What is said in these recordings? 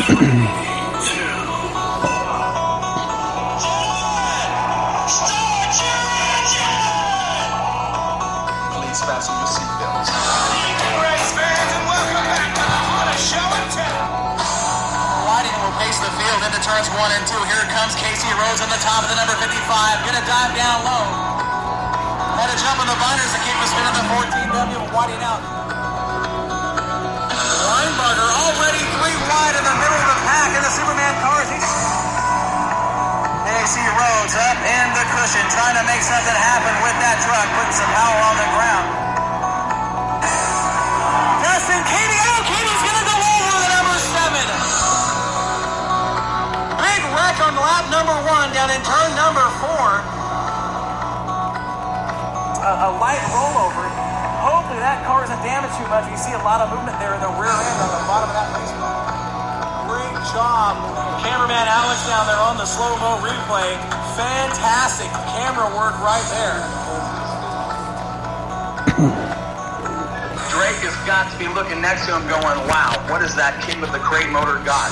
Please fasten your seatbelts. Race fans, and welcome back to the hottest show in town. Whiting will pace the field into turns 1 and 2. Here comes Casey Rhodes on the top of the number 55. Gonna dive down low. Had to jump in the binders to keep us spinning the 14W. Whiting out. Weinberger already 3 wide in the middle of the pack in the Superman cars. Casey Rhodes up in the cushion, trying to make something happen with that truck, putting some power on the ground. Justin Katie, Katie's gonna go over the number 7. Big wreck on lap number 1 down in turn number 4. A light rollover. Hopefully that car isn't damaged too much. You see a lot of movement there in the rear end on the bottom of that race car. Great job, cameraman Alex down there on the slow-mo replay. Fantastic camera work right there. Drake has got to be looking next to him going, wow, what is that kid with the crate motor got?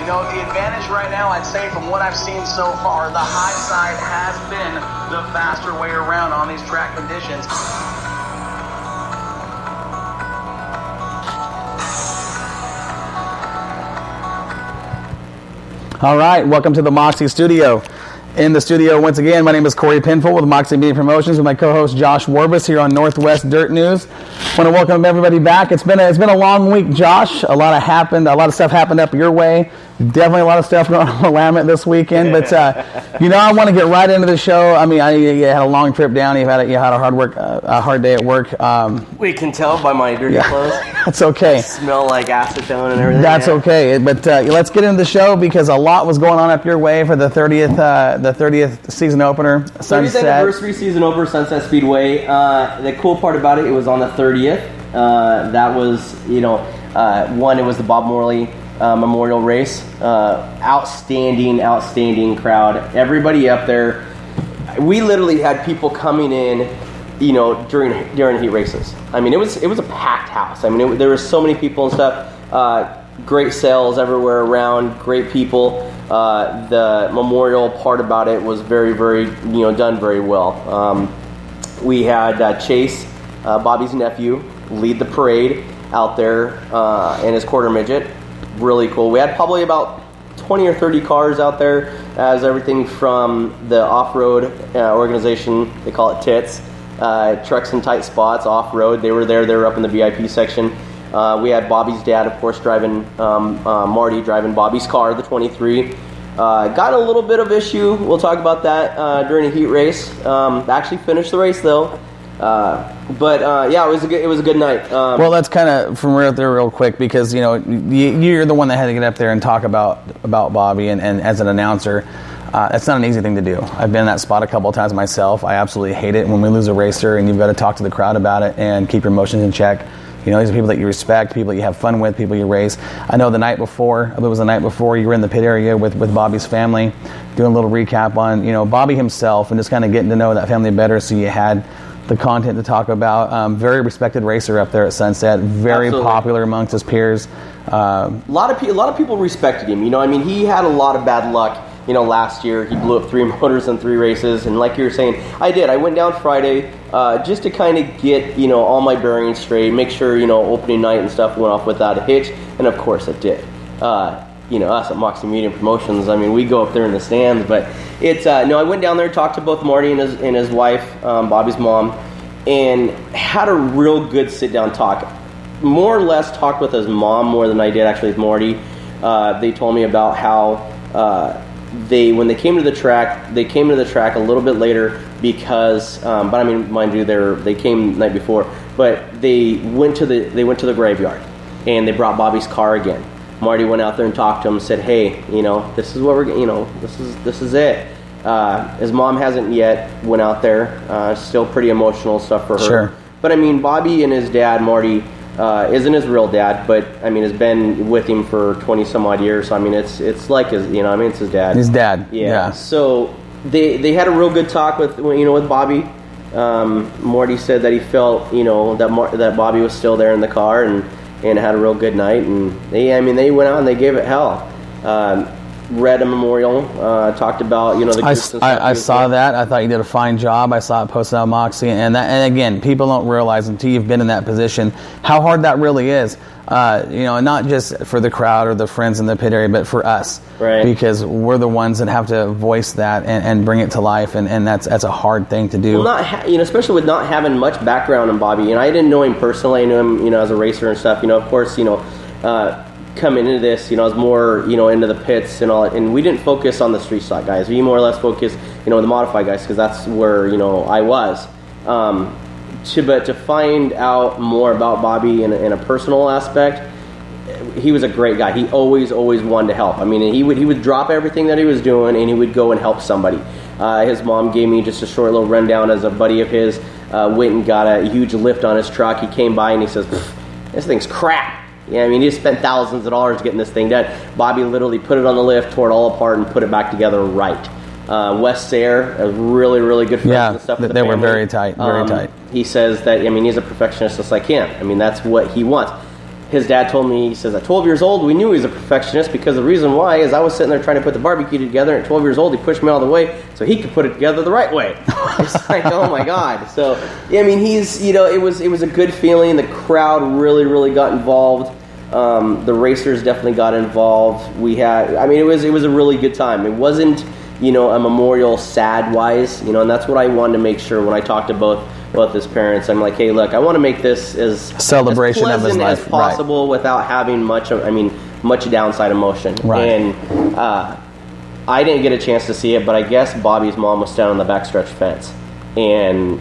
You know, the advantage right now, I'd say from what I've seen so far, the high side has been the faster way around on these track conditions. All right, welcome to the Moxie Studio. In the studio once again, my name is Corey Pinfull with Moxie Media Promotions with my co-host Josh Warbus here on Northwest Dirt News. I want to welcome everybody back. It's been a long week, Josh. A lot of stuff happened up your way. Definitely a lot of stuff going on in Willamette this weekend. But I want to get right into the show. I mean, you had a long trip down. You had a hard day at work. We can tell by my dirty clothes. That's okay. Smell like acetone and everything. That's okay. But let's get into the show because a lot was going on up your way for the 30th season opener, 30th anniversary season opener, Sunset Speedway. The cool part about it was on the 30th. That was, it was the Bob Morley Memorial Race. Outstanding crowd. Everybody up there. We literally had people coming in, during heat races. I mean, it was a packed house. I mean, there were so many people and stuff. Great sales everywhere around. Great people. The memorial part about it was very, very, done very well. We had Chase, Bobby's nephew, lead the parade out there in his quarter midget. Really cool. We had probably about 20 or 30 cars out there, as everything from the off-road organization, they call it TITS, trucks in tight spots, off-road. They were up in the VIP section. We had Bobby's dad, of course, driving, Marty driving Bobby's car, the 23. Got a little bit of issue. We'll talk about that during a heat race. Actually finished the race though. But it was a good night. Well, let's kind of from right there real quick because you're the one that had to get up there and talk about Bobby and as an announcer. It's not an easy thing to do. I've been in that spot a couple of times myself. I absolutely hate it when we lose a racer and you've got to talk to the crowd about it and keep your emotions in check. These are people that you respect, people that you have fun with, people you race. I know the night before, you were in the pit area with Bobby's family, doing a little recap on, Bobby himself and just kind of getting to know that family better so you had the content to talk about. Very respected racer up there at Sunset, very Absolutely. Popular amongst his peers. A lot of people respected him. He had a lot of bad luck. Last year he blew up 3 motors in 3 races, and like you were saying, I went down Friday just to kind of get all my bearings straight, make sure opening night and stuff went off without a hitch, and of course it did. Us at Moxie Media Promotions, we go up there in the stands, but it's I went down there, talked to both Marty and his wife, Bobby's mom, and had a real good sit down talk. More or less talked with his mom more than I did actually with Marty. They told me about how when they came to the track a little bit later because, mind you, they came the night before, but they went to the graveyard and they brought Bobby's car again. Marty went out there and talked to him and said, hey, this is what this is it. His mom hasn't yet went out there. Still pretty emotional stuff for her. Sure. But Bobby and his dad, Marty, isn't his real dad, but has been with him for 20 some odd years. So it's like his, it's his dad. His dad. Yeah. So they had a real good talk with Bobby. Marty said that he felt that Bobby was still there in the car, and and had a real good night. And they went out and they gave it hell. Read a memorial, talked about, the groups and stuff. I saw that. I thought you did a fine job. I saw it posted on Moxie, and again, people don't realize until you've been in that position how hard that really is. Not just for the crowd or the friends in the pit area, but for us, right? Because we're the ones that have to voice that and bring it to life, and that's a hard thing to do. Well, especially with not having much background in Bobby, I didn't know him personally. I knew him, as a racer and stuff. Of course, coming into this, I was more, into the pits and all, and we didn't focus on the street stock guys. We more or less focused, the modified guys, because that's where, I was. But to find out more about Bobby in a personal aspect, he was a great guy. He always wanted to help. He would drop everything that he was doing and he would go and help somebody. His mom gave me just a short little rundown as a buddy of his went and got a huge lift on his truck. He came by and he says, "This thing's crap." Yeah, he just spent thousands of dollars getting this thing done. Bobby literally put it on the lift, tore it all apart, and put it back together right. Wes Sayre, a really, really good friend and stuff. Yeah, they were very tight, very tight. He says that, he's a perfectionist just like him. That's what he wants. His dad told me, he says, at 12 years old, we knew he was a perfectionist because the reason why is I was sitting there trying to put the barbecue together, and at 12 years old, he pushed me all the way so he could put it together the right way. It's like, oh my God. So, he's, it was a good feeling. The crowd really, really got involved. The racers definitely got involved. We had, it was a really good time. It wasn't, a memorial sad wise, and that's what I wanted to make sure when I talked to both his parents. I'm like, hey, look, I want to make this as celebration as of his life as possible, right, without having much downside emotion. Right. And I didn't get a chance to see it, but I guess Bobby's mom was standing on the backstretch fence, and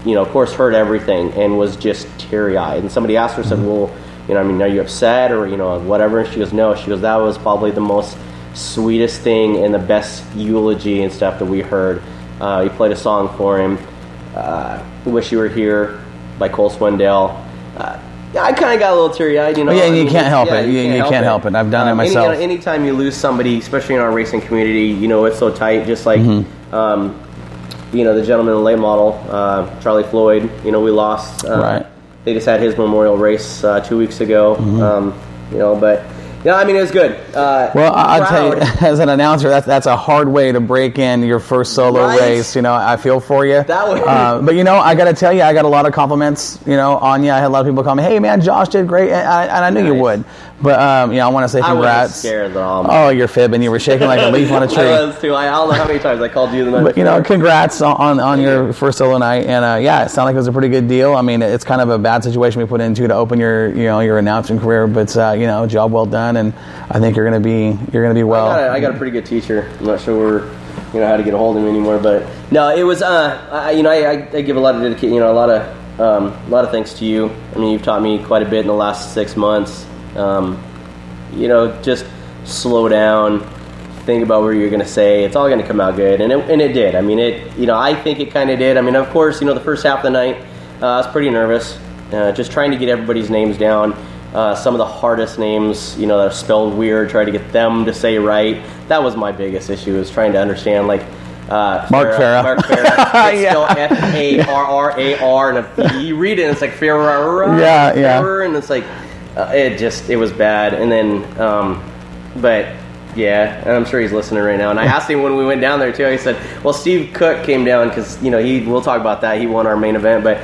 of course heard everything and was just teary-eyed. And somebody asked her, said, well, are you upset or, whatever? And she goes, no. She goes, that was probably the most sweetest thing and the best eulogy and stuff that we heard. He played a song for him, Wish You Were Here by Cole Swindell. I kind of got a little teary-eyed, you can't help it. You can't help it. I've done it myself. Anytime you lose somebody, especially in our racing community, it's so tight, just like, the gentleman in the late model, Charlie Floyd, we lost. Right. They just had his memorial race 2 weeks ago, but it was good. Well, I'll tell you, as an announcer, that's a hard way to break in your first solo race. I feel for you. That way. But I got to tell you, I got a lot of compliments, on you. I had a lot of people call me, "Hey, man, Josh did great," and I knew you would. But I want to say congrats. I wasn't scared at all. Oh, you're fibbing. You were shaking like a leaf on a tree. I was too. I don't know how many times I called you the night. But congrats on your first solo night, and it sounded like it was a pretty good deal. It's kind of a bad situation we put into to open your announcing career, but job well done, and I think you're gonna be well. I got a pretty good teacher. I'm not sure how to get a hold of him anymore, but no, it was I give a lot of dedication, a lot of thanks to you. You've taught me quite a bit in the last 6 months. Just slow down, think about what you're going to say. It's all going to come out good, and it did. I think it kind of did. Of course, the first half of the night, I was pretty nervous, just trying to get everybody's names down. Some of the hardest names, that are spelled weird, try to get them to say right. That was my biggest issue, is trying to understand, like, Mark Farah. Mark Farah. It's spelled Farrar, and if you read it, and it's like Farrar. Yeah. And it's like, it was bad. And then, but yeah, and I'm sure he's listening right now. And I asked him when we went down there too. He said, "Well, Steve Cook came down because we'll talk about that. He won our main event, but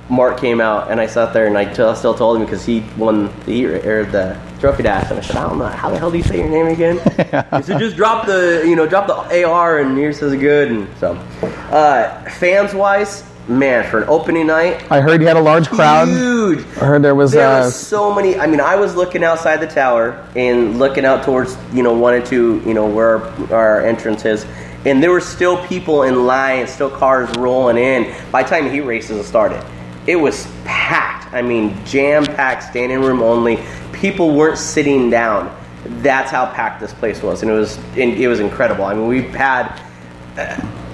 Mark came out, and I sat there and I still told him because he won the trophy dash, and I said, I don't know, how the hell do you say your name again? He said, just drop the AR, and yours says good. And so, fans wise, man, for an opening night, I heard you had a large crowd. Huge. I heard there was so many. I was looking outside the tower and looking out towards 1 and 2, where our entrance is, and there were still people in line, still cars rolling in. By the time heat races started, it was packed. Jam-packed, standing room only. People weren't sitting down. That's how packed this place was, and it was incredible. We've had.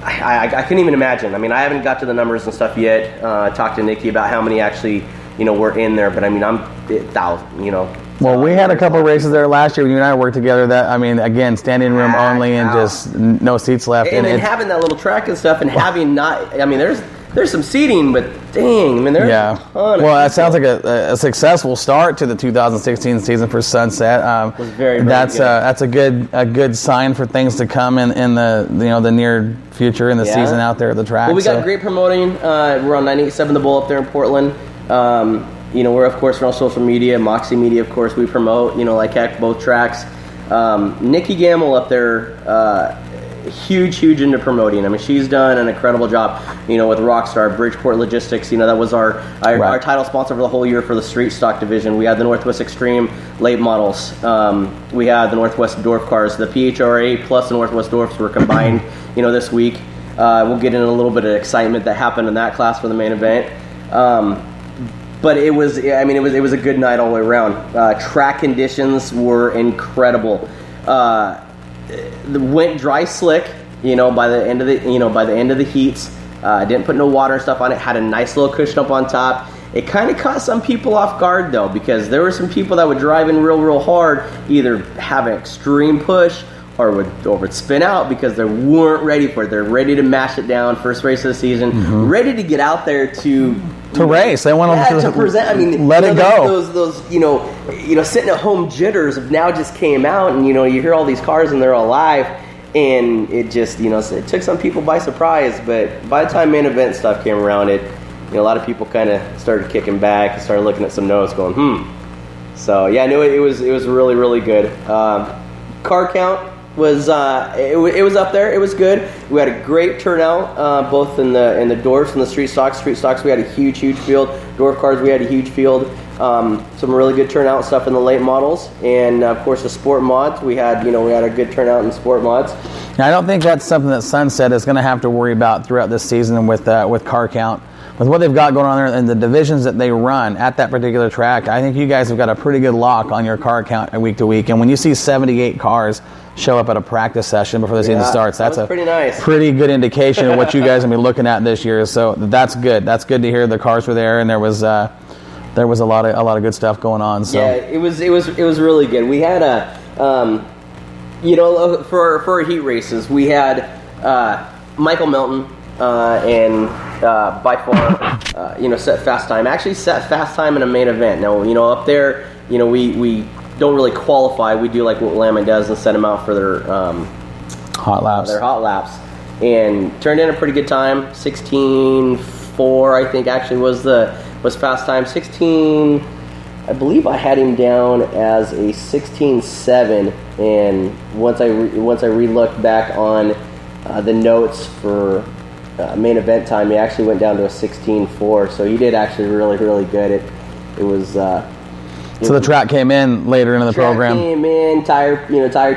I couldn't even imagine. I haven't got to the numbers and stuff yet. Talked to Nikki about how many actually, were in there. But I'm 1,000. Well, we had a couple of races there last year when you and I worked together. That again, standing room only and just no seats left. And then having that little track and stuff, and having not. there's some seating, but dang, I mean, there's a ton of Well, that people. sounds like a successful start to the 2016 season for Sunset. Was very, very that's good. That's a good sign for things to come in the the near future in the Yeah. season out there at the track. Well, we got so. great promoting. We're on 98.7 The Bull up there in Portland. We're of course on social media, Moxie Media, of course we promote. Like heck, both tracks. Nikki Gamble up there, huge into promoting. I mean, she's done an incredible job. With Rockstar, Bridgeport Logistics. That was our title sponsor for the whole year for the street stock division. We had the Northwest Extreme late models. We had the Northwest Dwarf cars. The PHRA plus the Northwest Dwarfs were combined. This week. We'll get into a little bit of excitement that happened in that class for the main event. But it was a good night all the way around. Track conditions were incredible. Went dry slick, by the end of the heats. Didn't put no water and stuff on it. Had a nice little cushion up on top. It kind of caught some people off guard though, because there were some people that would drive in real hard, either have an extreme push or would spin out because they weren't ready for it. They're ready to mash it down. First race of the season, ready to get out there to race. They want to present. I mean, let it go. Those sitting at home jitters of now just came out, and you hear all these cars and they're alive, and it just it took some people by surprise. But by the time main event stuff came around, a lot of people kind of started kicking back and started looking at some notes, going So yeah, I knew it was really good. Car count was it was up there. It was good. We had a great turnout, both in the dwarfs and the street stocks. Street stocks, we had a huge field. Dwarf cars, we had a huge field. Some really good turnout stuff in the late models, and of course the sport mods. We had a good turnout in sport mods. Now, I don't think that's something that Sunset is going to have to worry about throughout this season with car count. With what they've got going on there and the divisions that they run at that particular track, I think you guys have got a pretty good lock on your car count week to week. And when you see 78 cars show up at a practice session before the season starts, that's a pretty nice, pretty good indication of what you guys are going to be looking at this year. So that's good. That's good to hear. The cars were there, and there was a lot of good stuff going on. So yeah, it was really good. We had for our heat races, we had Michael Melton and by far set fast time. Actually set fast time in a main event. Now up there, we don't really qualify. We do like what Willamette does and set them out for their hot laps. Their hot laps, and turned in a pretty good time. 16:4, I think, actually was fast time. 16. I believe I had him down as a 16:7, and once I re-looked back on the notes for main event time, he actually went down to a 16:4. So he did actually really good. It was. So the track came in later into the program. Came in, tire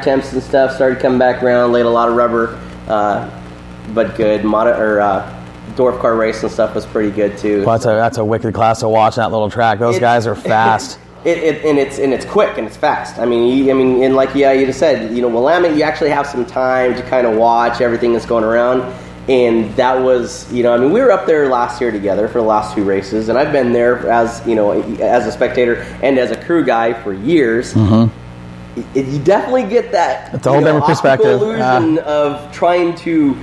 temps and stuff started coming back around. Laid a lot of rubber, but good. Dwarf car race and stuff was pretty good too. Well, that's a wicked class to watch, that little track. Those guys are fast. It's quick and it's fast. And like you just said, Willamette, you actually have some time to kind of watch everything that's going around. And that was, we were up there last year together for the last two races, and I've been there as a spectator and as a crew guy for years. Mm-hmm. You definitely get that. It's a whole different perspective. Illusion of trying to,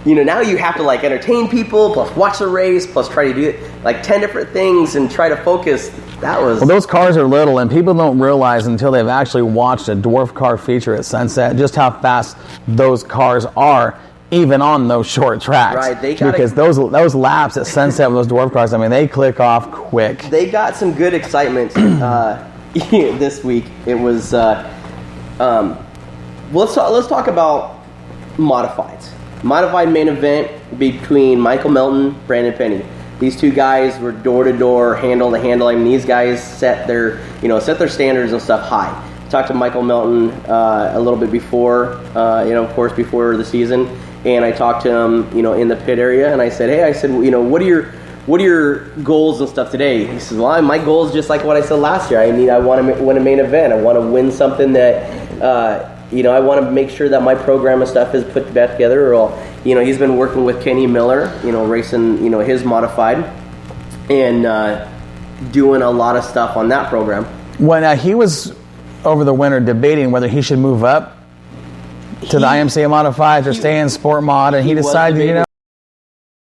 now you have to like entertain people, plus watch the race, plus try to do like 10 different things and try to focus. Well, those cars are little, and people don't realize until they've actually watched a dwarf car feature at Sunset just how fast those cars are, even on those short tracks. Right, because those laps at Sunset with those dwarf cars, they click off quick. They got some good excitement this week. It was. Let's talk about modifieds. Modified main event between Michael Melton, Brandon Penny. These two guys were door to door, handle to handle. These guys set their standards and stuff high. Talked to Michael Melton a little bit before, of course, before the season. And I talked to him, in the pit area, and I said, what are your goals and stuff today? He says, well, my goal is just like what I said last year. I want to win a main event. I want to win something that, I want to make sure that my program and stuff is put back together. Or, he's been working with Kenny Miller, racing, his modified, and doing a lot of stuff on that program. When he was over the winter debating whether he should move up to the IMCA modifieds or stay in sport mod, and he decided,